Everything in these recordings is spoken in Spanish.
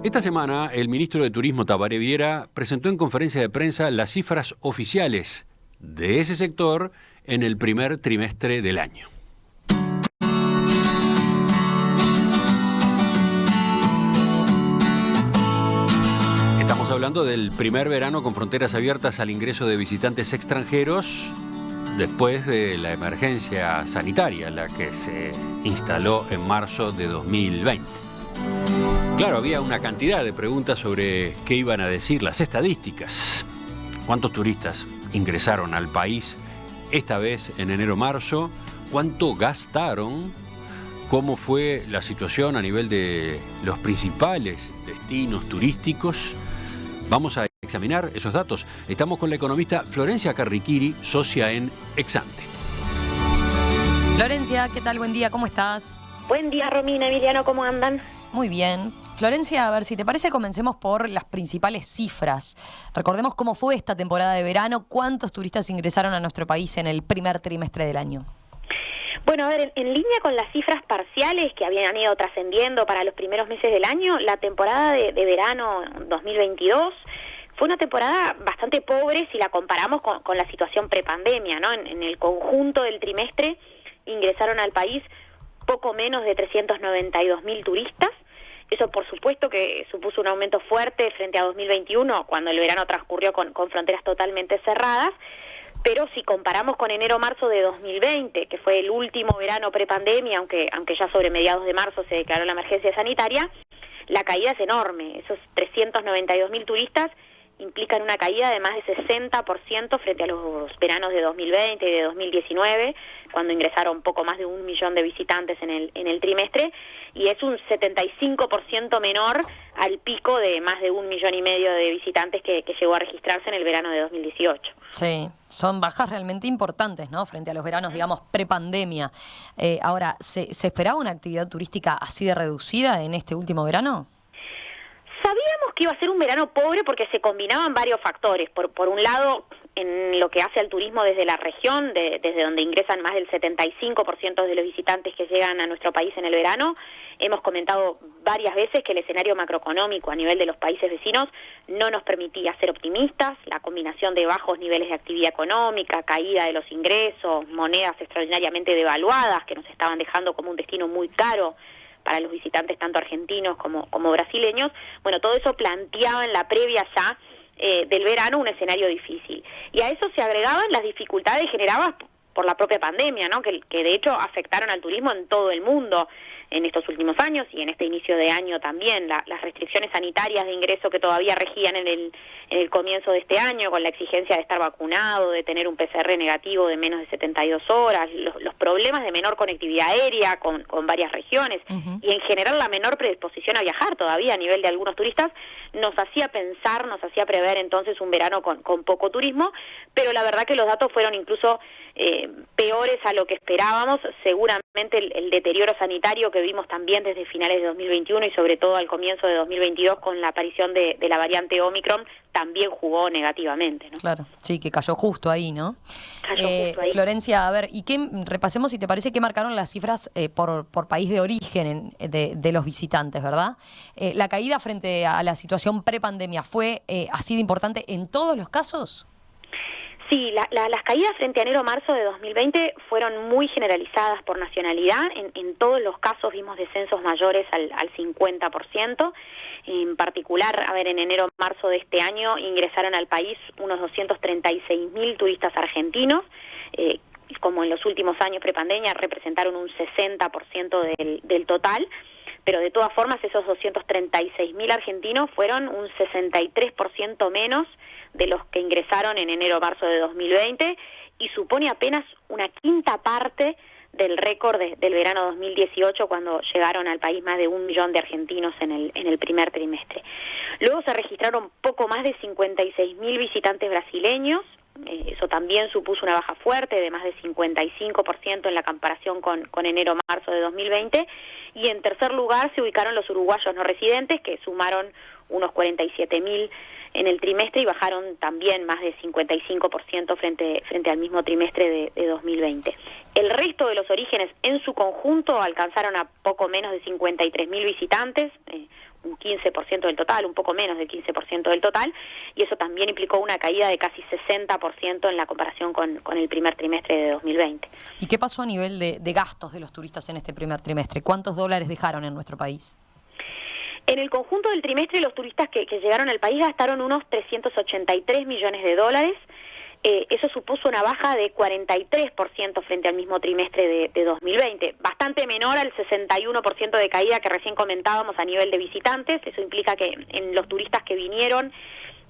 Esta semana, el ministro de Turismo, Tabaré Viera, presentó en conferencia de prensa las cifras oficiales de ese sector en el primer trimestre del año. Estamos hablando del primer verano con fronteras abiertas al ingreso de visitantes extranjeros después de la emergencia sanitaria, la que se instaló en marzo de 2020. Claro, había una cantidad de preguntas sobre qué iban a decir las estadísticas. ¿Cuántos turistas ingresaron al país esta vez en enero-marzo? ¿Cuánto gastaron? ¿Cómo fue la situación a nivel de los principales destinos turísticos? Vamos a examinar esos datos. Estamos con la economista Florencia Carriquiri, socia en Exante. Florencia, ¿qué tal? Buen día, ¿cómo estás? Buen día, Romina, Emiliano, ¿cómo andan? Muy bien. Florencia, a ver, si te parece, comencemos por las principales cifras. Recordemos cómo fue esta temporada de verano, cuántos turistas ingresaron a nuestro país en el primer trimestre del año. Bueno, a ver, en línea con las cifras parciales que habían ido trascendiendo para los primeros meses del año, la temporada de verano 2022 fue una temporada bastante pobre si la comparamos con la situación prepandemia, ¿no? En el conjunto del trimestre ingresaron al país poco menos de 392.000 turistas. Eso, por supuesto, que supuso un aumento fuerte frente a 2021, cuando el verano transcurrió con fronteras totalmente cerradas. Pero si comparamos con enero-marzo de 2020, que fue el último verano prepandemia, aunque ya sobre mediados de marzo se declaró la emergencia sanitaria, la caída es enorme. Esos 392.000 turistas implican una caída de más de 60% frente a los veranos de 2020 y de 2019, cuando ingresaron poco más de 1 millón de visitantes en el trimestre, y es un 75% menor al pico de más de 1,5 millones de visitantes que llegó a registrarse en el verano de 2018. Sí, son bajas realmente importantes, ¿no? Frente a los veranos, digamos, prepandemia. Ahora, ¿se esperaba una actividad turística así de reducida en este último verano? Sabíamos que iba a ser un verano pobre porque se combinaban varios factores. Por un lado, en lo que hace al turismo desde la región, desde donde ingresan más del 75% de los visitantes que llegan a nuestro país en el verano, hemos comentado varias veces que el escenario macroeconómico a nivel de los países vecinos no nos permitía ser optimistas. La combinación de bajos niveles de actividad económica, caída de los ingresos, monedas extraordinariamente devaluadas que nos estaban dejando como un destino muy caro para los visitantes tanto argentinos como brasileños. Bueno, todo eso planteaba en la previa ya del verano un escenario difícil. Y a eso se agregaban las dificultades generadas por la propia pandemia, ¿no? Que de hecho afectaron al turismo en todo el mundo en estos últimos años y en este inicio de año también. Las restricciones sanitarias de ingreso que todavía regían en el comienzo de este año, con la exigencia de estar vacunado, de tener un PCR negativo de menos de 72 horas, los problemas de menor conectividad aérea con varias regiones, y en general la menor predisposición a viajar todavía a nivel de algunos turistas, nos hacía pensar, nos hacía prever entonces un verano con poco turismo, pero la verdad que los datos fueron incluso peores a lo que esperábamos. Seguramente el deterioro sanitario que vimos también desde finales de 2021 y sobre todo al comienzo de 2022 con la aparición de la variante Omicron también jugó negativamente, ¿no? Claro, sí, que cayó justo ahí, ¿no? Cayó justo ahí. Florencia, a ver, repasemos si te parece qué marcaron las cifras por país de origen de los visitantes, ¿verdad? ¿La caída frente a la situación prepandemia fue así de importante en todos los casos? Sí, las caídas frente a enero-marzo de 2020 fueron muy generalizadas por nacionalidad. En todos los casos vimos descensos mayores al 50%. En particular, a ver, en enero-marzo de este año ingresaron al país unos 236.000 turistas argentinos. Como en los últimos años prepandemia, representaron un 60% del total. Pero de todas formas, esos 236.000 argentinos fueron un 63% menos de los que ingresaron en enero-marzo de 2020 y supone apenas una quinta parte del récord del verano 2018, cuando llegaron al país más de 1 millón de argentinos en el primer trimestre. Luego se registraron poco más de 56.000 visitantes brasileños. Eso también supuso una baja fuerte de más de 55% en la comparación con enero-marzo de 2020. Y en tercer lugar se ubicaron los uruguayos no residentes, que sumaron unos 47.000 en el trimestre y bajaron también más de 55% frente al mismo trimestre de 2020. El resto de los orígenes en su conjunto alcanzaron a poco menos de 53.000 visitantes, un 15% del total, un poco menos del 15% del total, y eso también implicó una caída de casi 60% en la comparación con el primer trimestre de 2020. ¿Y qué pasó a nivel de gastos de los turistas en este primer trimestre? ¿Cuántos dólares dejaron en nuestro país? En el conjunto del trimestre, los turistas que llegaron al país gastaron unos 383 millones de dólares. Eso supuso una baja de 43% frente al mismo trimestre de 2020, bastante menor al 61% de caída que recién comentábamos a nivel de visitantes. Eso implica que en los turistas que vinieron,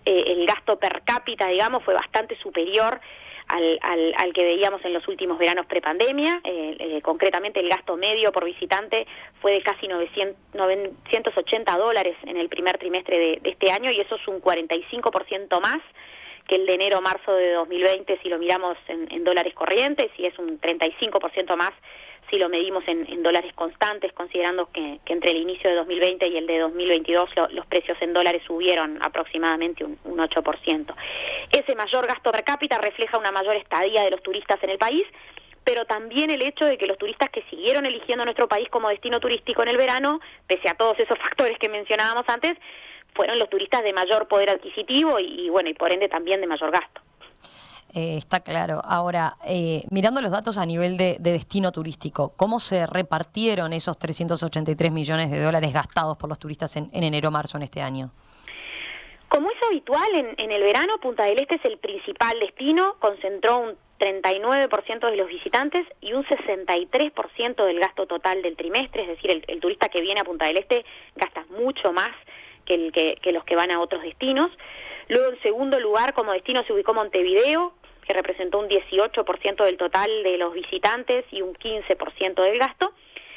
el gasto per cápita, digamos, fue bastante superior al que veíamos en los últimos veranos prepandemia. Concretamente el gasto medio por visitante fue de casi $980 en el primer trimestre de este año, y eso es un 45% más que el de enero-marzo de 2020 si lo miramos en dólares corrientes, y es un 35% más si lo medimos en dólares constantes, considerando que entre el inicio de 2020 y el de 2022 los precios en dólares subieron aproximadamente un 8%. Ese mayor gasto per cápita refleja una mayor estadía de los turistas en el país, pero también el hecho de que los turistas que siguieron eligiendo nuestro país como destino turístico en el verano, pese a todos esos factores que mencionábamos antes, fueron los turistas de mayor poder adquisitivo y por ende también de mayor gasto. Está claro. Ahora, mirando los datos a nivel de destino turístico, ¿cómo se repartieron esos 383 millones de dólares gastados por los turistas en enero-marzo en este año? Como es habitual, en el verano Punta del Este es el principal destino, concentró un 39% de los visitantes y un 63% del gasto total del trimestre, es decir, el turista que viene a Punta del Este gasta mucho más que los que van a otros destinos. Luego, en segundo lugar, como destino se ubicó Montevideo, que representó un 18% del total de los visitantes y un 15% del gasto.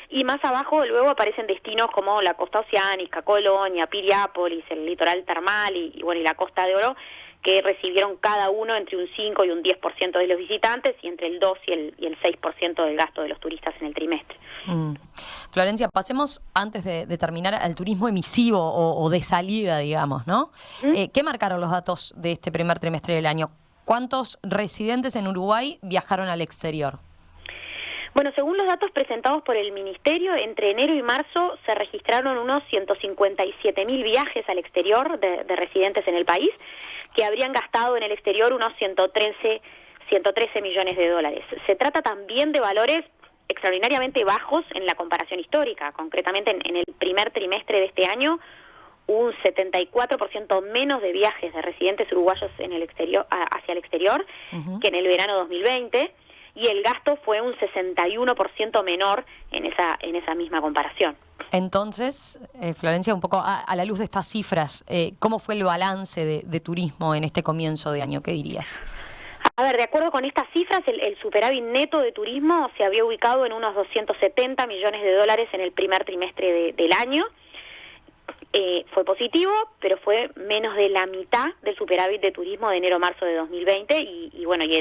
Y más abajo luego aparecen destinos como la costa oceánica, Colonia, Piriápolis, el litoral termal y la Costa de Oro, que recibieron cada uno entre un 5 y un 10% de los visitantes y entre el 2 y el 6% del gasto de los turistas en el trimestre. Florencia, pasemos antes de terminar al turismo emisivo o de salida, digamos, ¿no? ¿Qué marcaron los datos de este primer trimestre del año? ¿Cuántos residentes en Uruguay viajaron al exterior? Bueno, según los datos presentados por el Ministerio, entre enero y marzo se registraron unos 157.000 viajes al exterior de residentes en el país, que habrían gastado en el exterior unos 113 millones de dólares. Se trata también de valores extraordinariamente bajos en la comparación histórica. Concretamente, en el primer trimestre de este año, un 74% menos de viajes de residentes uruguayos en el exterior, hacia el exterior que en el verano 2020, y el gasto fue un 61% menor en esa misma comparación. Entonces, Florencia, un poco a la luz de estas cifras, ¿cómo fue el balance de turismo en este comienzo de año? ¿Qué dirías? A ver, de acuerdo con estas cifras, el superávit neto de turismo se había ubicado en unos 270 millones de dólares en el primer trimestre del año. Fue positivo, pero fue menos de la mitad del superávit de turismo de enero-marzo de 2020 y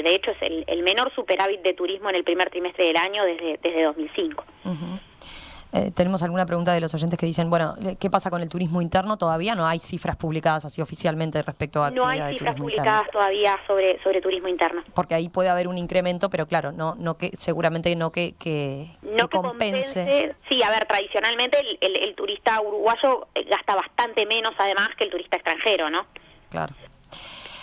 de hecho es el menor superávit de turismo en el primer trimestre del año desde 2005. Tenemos alguna pregunta de los oyentes que dicen, bueno, ¿qué pasa con el turismo interno? Todavía no hay cifras publicadas así oficialmente respecto a actividad de turismo interno. No hay cifras publicadas todavía sobre turismo interno. Porque ahí puede haber un incremento, pero claro, seguramente no que compense. Sí, a ver, tradicionalmente el turista uruguayo gasta bastante menos además que el turista extranjero, ¿no? Claro.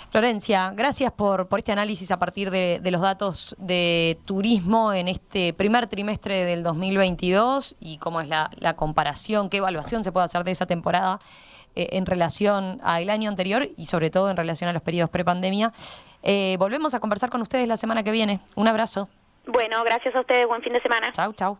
Florencia, gracias por este análisis a partir de los datos de turismo en este primer trimestre del 2022 y cómo es la comparación, qué evaluación se puede hacer de esa temporada en relación al año anterior y sobre todo en relación a los periodos prepandemia. Volvemos a conversar con ustedes la semana que viene. Un abrazo. Bueno, gracias a ustedes. Buen fin de semana. Chau, chau.